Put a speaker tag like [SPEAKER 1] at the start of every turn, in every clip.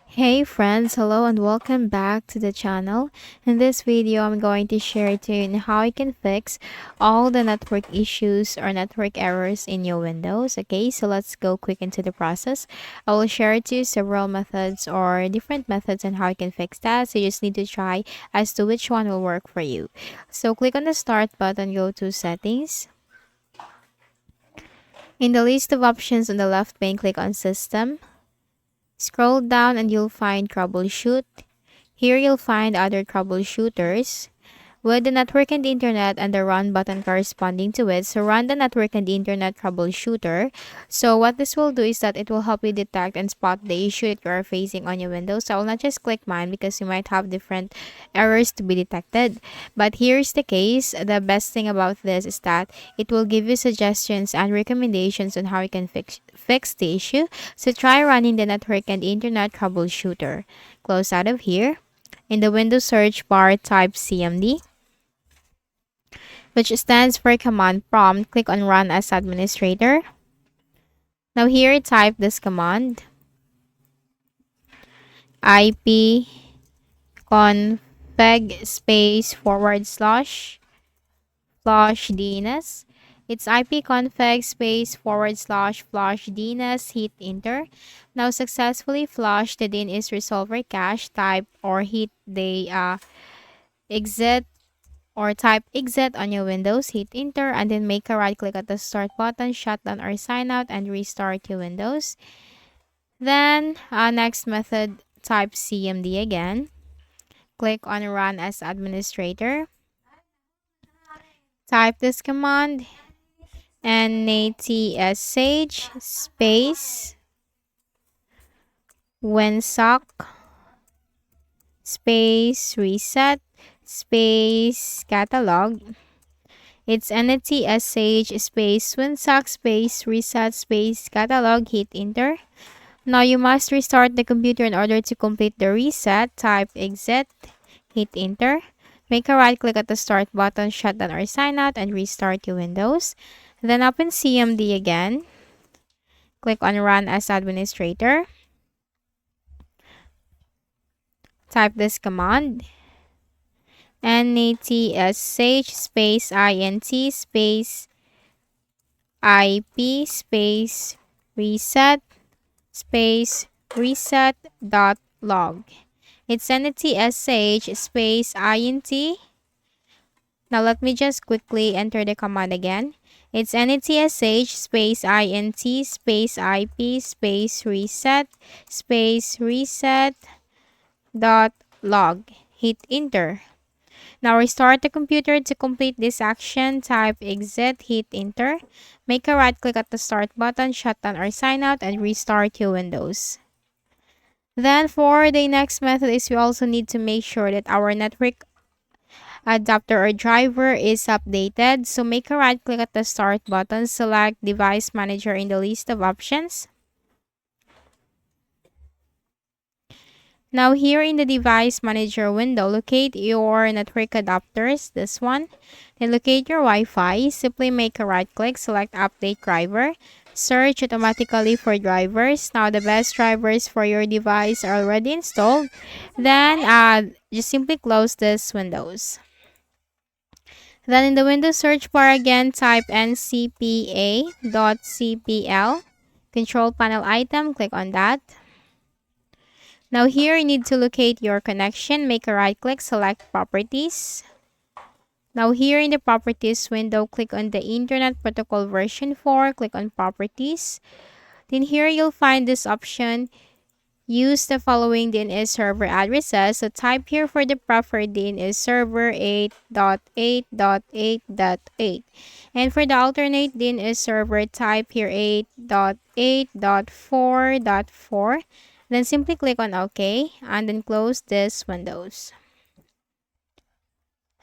[SPEAKER 1] Hey friends, hello and welcome back to the channel. In this video, I'm going to share to you how you can fix all the network issues or network errors in your Windows. Okay, so let's go quick into the process. I will share to you several methods or different methods on how you can fix that. So you just need to try as to which one will work for you. So click on the start button, go to settings. In the list of options on the left pane, click on system. Scroll down and you'll find troubleshoot. Here you'll find other troubleshooters with the network and the internet and the run button corresponding to it. So run the network and the internet troubleshooter. So what this will do is that it will help you detect and spot the issue that you are facing on your Windows. So I will not just click mine because you might have different errors to be detected. But here's the case. The best thing about this is that it will give you suggestions and recommendations on how you can fix the issue. So try running the network and the internet troubleshooter. Close out of here. In the Windows search bar, type CMD, which stands for command prompt. Click on Run as Administrator. Now here, type this command: IP config space /flush DNS. It's IP config space /flush DNS. Hit enter. Now successfully flush the DNS resolver cache. Type or hit the exit or type exit on your Windows, hit enter, and then make a right click at the start button, shut down or sign out, and restart your Windows. Then next method, type CMD again. Click on run as administrator. Type this command: NATSH space winsock space reset space catalog. It's NATSH space winsock space reset space catalog. Hit enter. Now you must restart the computer in order to complete the reset. Type exit. Hit enter. Make a right click at the start button, shut down or sign out, and restart your Windows. Then open CMD again. Click on run as administrator. Type this command: NATSH space INT space IP space reset space reset dot log. It's NATSH space INT. Now let me just quickly enter the command again. It's NATSH space INT space IP space reset dot log. Hit enter. Now restart the computer. To complete this action, type exit, hit enter. Make a right click at the start button, shut down or sign out, and restart your Windows. Then for the next method is we also need to make sure that our network adapter or driver is updated. So make a right click at the start button, select device manager in the list of options. Now here in the device manager window, locate your network adapters, this one. Then locate your Wi-Fi. Simply make a right click, select update driver. Search automatically for drivers. Now the best drivers for your device are already installed. Then just simply close this Windows. Then in the Windows search bar again, type ncpa.cpl. Control panel item, click on that. Now here you need to locate your connection. Make a right click, select properties. Now here in the properties window, click on the Internet Protocol version 4. Click on properties. Then here you'll find this option: use the following DNS server addresses. So type here for the preferred DNS server 8.8.8.8. And for the alternate DNS server, type here 8.8.4.4. Then simply click on OK and then close this Windows.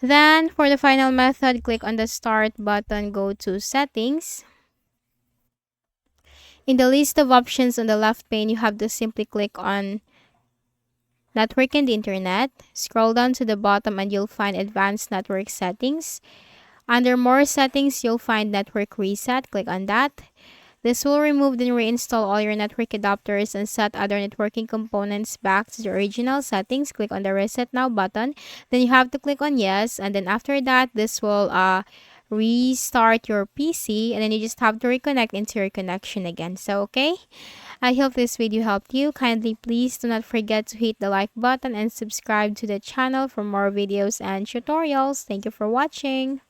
[SPEAKER 1] Then for the final method, click on the start button, go to settings. In the list of options on the left pane, you have to simply click on network and internet. Scroll down to the bottom and you'll find advanced network settings. Under more settings, you'll find network reset. Click on that. This will remove and reinstall all your network adapters and set other networking components back to the original settings. Click on the Reset Now button. Then you have to click on Yes. And then after that, this will restart your PC. And then you just have to reconnect into your connection again. So, okay. I hope this video helped you. Kindly please do not forget to hit the like button and subscribe to the channel for more videos and tutorials. Thank you for watching.